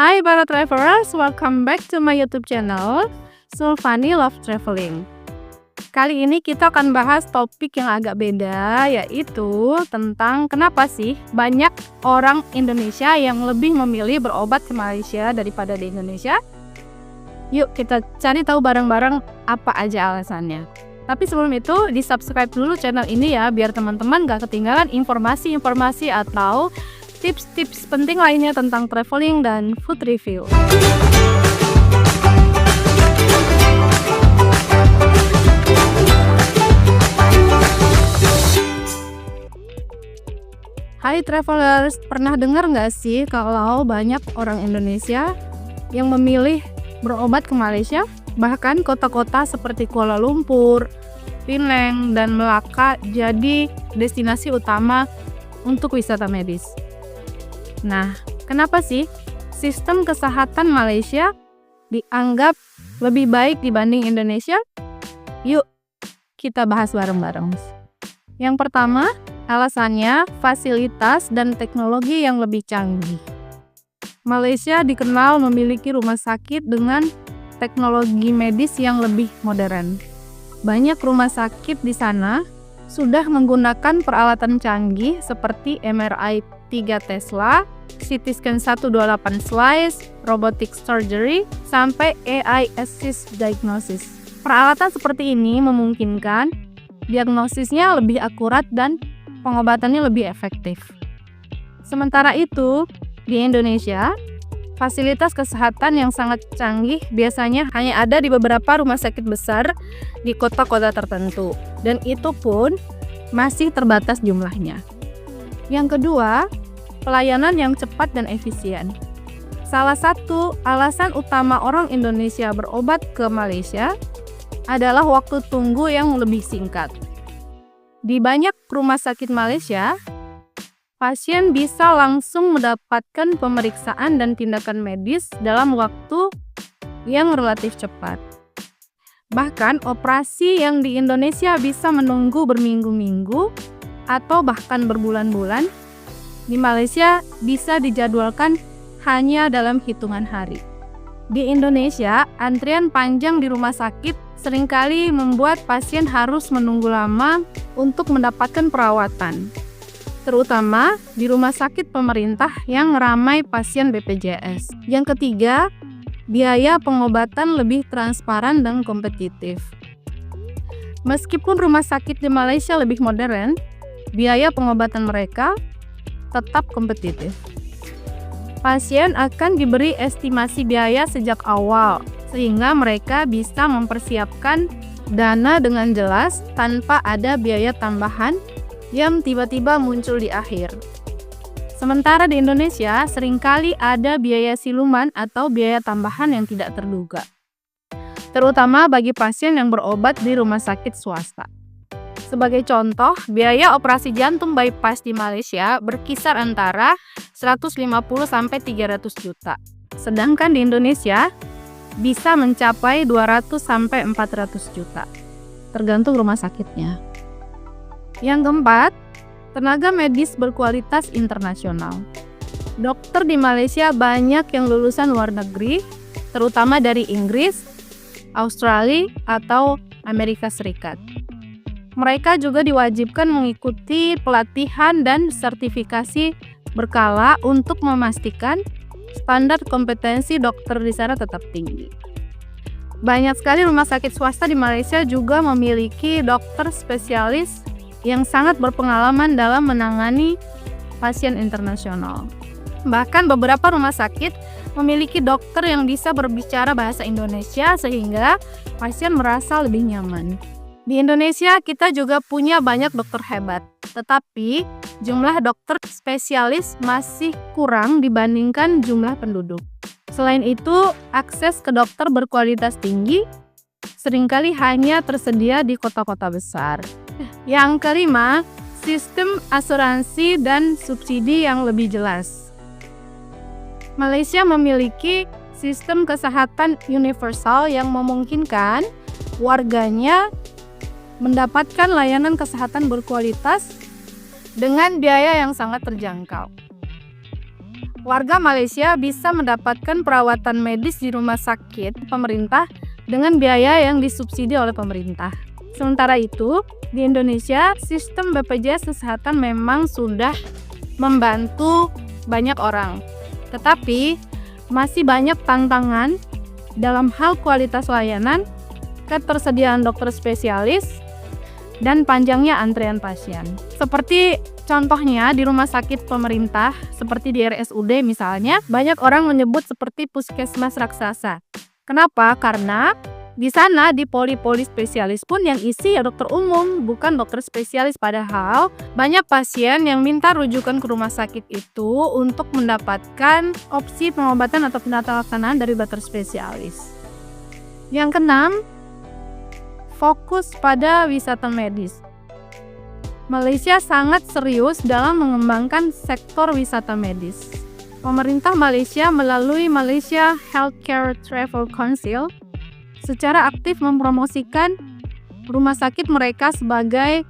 Hai para travelers, welcome back to my YouTube channel, Sulfani Love Traveling. Kali ini kita akan bahas topik yang agak beda, yaitu tentang kenapa sih banyak orang Indonesia yang lebih memilih berobat ke Malaysia daripada di Indonesia. Yuk kita cari tahu bareng-bareng apa aja alasannya. Tapi sebelum itu, di-subscribe dulu channel ini ya, biar teman-teman gak ketinggalan informasi-informasi atau tips-tips penting lainnya tentang traveling dan food review. Hai travelers, pernah dengar nggak sih kalau banyak orang Indonesia yang memilih berobat ke Malaysia? Bahkan kota-kota seperti Kuala Lumpur, Penang, dan Melaka jadi destinasi utama untuk wisata medis. Nah, kenapa sih sistem kesehatan Malaysia dianggap lebih baik dibanding Indonesia? Yuk, kita bahas bareng-bareng. Yang pertama, alasannya fasilitas dan teknologi yang lebih canggih. Malaysia dikenal memiliki rumah sakit dengan teknologi medis yang lebih modern. Banyak rumah sakit di sana sudah menggunakan peralatan canggih seperti MRI 3 Tesla, CT scan 128 slice, robotic surgery, sampai AI assist diagnosis. Peralatan seperti ini memungkinkan diagnosisnya lebih akurat dan pengobatannya lebih efektif. Sementara itu, di Indonesia, fasilitas kesehatan yang sangat canggih biasanya hanya ada di beberapa rumah sakit besar di kota-kota tertentu, dan itu pun masih terbatas jumlahnya. Yang kedua, pelayanan yang cepat dan efisien. Salah satu alasan utama orang Indonesia berobat ke Malaysia adalah waktu tunggu yang lebih singkat. Di banyak rumah sakit Malaysia, pasien bisa langsung mendapatkan pemeriksaan dan tindakan medis dalam waktu yang relatif cepat. Bahkan operasi yang di Indonesia bisa menunggu berminggu-minggu atau bahkan berbulan-bulan, di Malaysia bisa dijadwalkan hanya dalam hitungan hari. Di Indonesia, antrian panjang di rumah sakit seringkali membuat pasien harus menunggu lama untuk mendapatkan perawatan, terutama di rumah sakit pemerintah yang ramai pasien BPJS. Yang ketiga, biaya pengobatan lebih transparan dan kompetitif. Meskipun rumah sakit di Malaysia lebih modern, biaya pengobatan mereka tetap kompetitif. Pasien akan diberi estimasi biaya sejak awal, sehingga mereka bisa mempersiapkan dana dengan jelas tanpa ada biaya tambahan yang tiba-tiba muncul di akhir. Sementara di Indonesia, seringkali ada biaya siluman atau biaya tambahan yang tidak terduga, terutama bagi pasien yang berobat di rumah sakit swasta. Sebagai contoh, biaya operasi jantung bypass di Malaysia berkisar antara 150-300 juta. Sedangkan di Indonesia bisa mencapai 200-400 juta, tergantung rumah sakitnya. Yang keempat, tenaga medis berkualitas internasional. Dokter di Malaysia banyak yang lulusan luar negeri, terutama dari Inggris, Australia, atau Amerika Serikat. Mereka juga diwajibkan mengikuti pelatihan dan sertifikasi berkala untuk memastikan standar kompetensi dokter di sana tetap tinggi. Banyak sekali rumah sakit swasta di Malaysia juga memiliki dokter spesialis yang sangat berpengalaman dalam menangani pasien internasional. Bahkan beberapa rumah sakit memiliki dokter yang bisa berbicara bahasa Indonesia sehingga pasien merasa lebih nyaman. Di Indonesia kita juga punya banyak dokter hebat, tetapi jumlah dokter spesialis masih kurang dibandingkan jumlah penduduk. Selain itu, akses ke dokter berkualitas tinggi seringkali hanya tersedia di kota-kota besar. Yang kelima, sistem asuransi dan subsidi yang lebih jelas. Malaysia memiliki sistem kesehatan universal yang memungkinkan warganya mendapatkan layanan kesehatan berkualitas dengan biaya yang sangat terjangkau. Warga Malaysia bisa mendapatkan perawatan medis di rumah sakit pemerintah dengan biaya yang disubsidi oleh pemerintah. Sementara itu, di Indonesia, sistem BPJS Kesehatan memang sudah membantu banyak orang. Tetapi, masih banyak tantangan dalam hal kualitas layanan, ketersediaan dokter spesialis, dan panjangnya antrean pasien. Seperti contohnya di rumah sakit pemerintah, seperti di RSUD misalnya, banyak orang menyebut seperti puskesmas raksasa. Kenapa? Karena di sana di poli-poli spesialis pun yang isi ya dokter umum, bukan dokter spesialis. Padahal banyak pasien yang minta rujukan ke rumah sakit itu untuk mendapatkan opsi pengobatan atau penata laksanaan dari dokter spesialis. Yang keenam, fokus pada wisata medis. Malaysia sangat serius dalam mengembangkan sektor wisata medis. Pemerintah Malaysia melalui Malaysia Healthcare Travel Council secara aktif mempromosikan rumah sakit mereka sebagai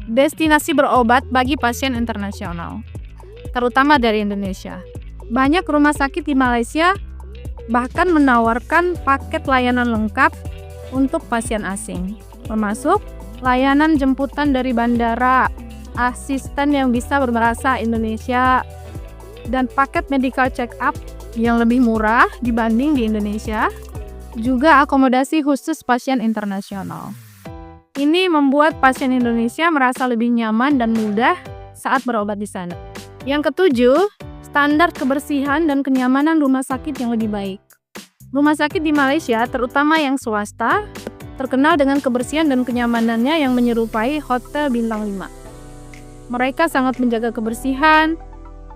destinasi berobat bagi pasien internasional, terutama dari Indonesia. Banyak rumah sakit di Malaysia bahkan menawarkan paket layanan lengkap untuk pasien asing, termasuk layanan jemputan dari bandara, asisten yang bisa berbahasa Indonesia, dan paket medical check-up yang lebih murah dibanding di Indonesia, juga akomodasi khusus pasien internasional. Ini membuat pasien Indonesia merasa lebih nyaman dan mudah saat berobat di sana. Yang ketujuh, standar kebersihan dan kenyamanan rumah sakit yang lebih baik. Rumah sakit di Malaysia, terutama yang swasta, terkenal dengan kebersihan dan kenyamanannya yang menyerupai hotel bintang 5. Mereka sangat menjaga kebersihan,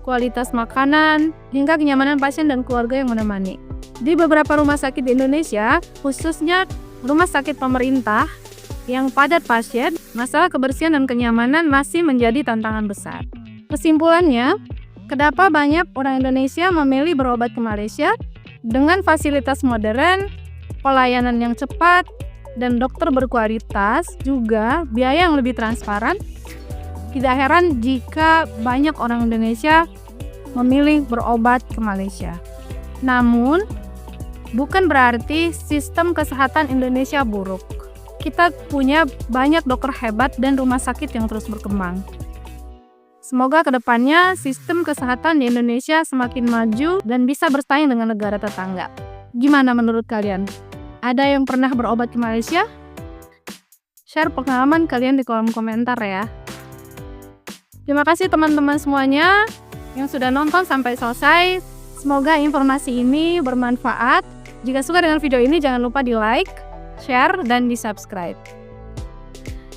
kualitas makanan, hingga kenyamanan pasien dan keluarga yang menemani. Di beberapa rumah sakit di Indonesia, khususnya rumah sakit pemerintah yang padat pasien, masalah kebersihan dan kenyamanan masih menjadi tantangan besar. Kesimpulannya, kenapa banyak orang Indonesia memilih berobat ke Malaysia? Dengan fasilitas modern, pelayanan yang cepat, dan dokter berkualitas, juga biaya yang lebih transparan, tidak heran jika banyak orang Indonesia memilih berobat ke Malaysia. Namun, bukan berarti sistem kesehatan Indonesia buruk. Kita punya banyak dokter hebat dan rumah sakit yang terus berkembang. Semoga kedepannya sistem kesehatan di Indonesia semakin maju dan bisa bersaing dengan negara tetangga. Gimana menurut kalian? Ada yang pernah berobat ke Malaysia? Share pengalaman kalian di kolom komentar ya. Terima kasih teman-teman semuanya yang sudah nonton sampai selesai. Semoga informasi ini bermanfaat. Jika suka dengan video ini, jangan lupa di like, share, dan di subscribe.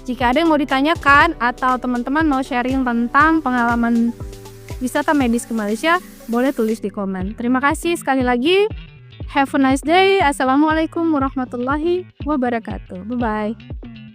Jika ada yang mau ditanyakan atau teman-teman mau sharing tentang pengalaman wisata medis ke Malaysia, boleh tulis di komen. Terima kasih sekali lagi. Have a nice day. Assalamualaikum warahmatullahi wabarakatuh. Bye-bye.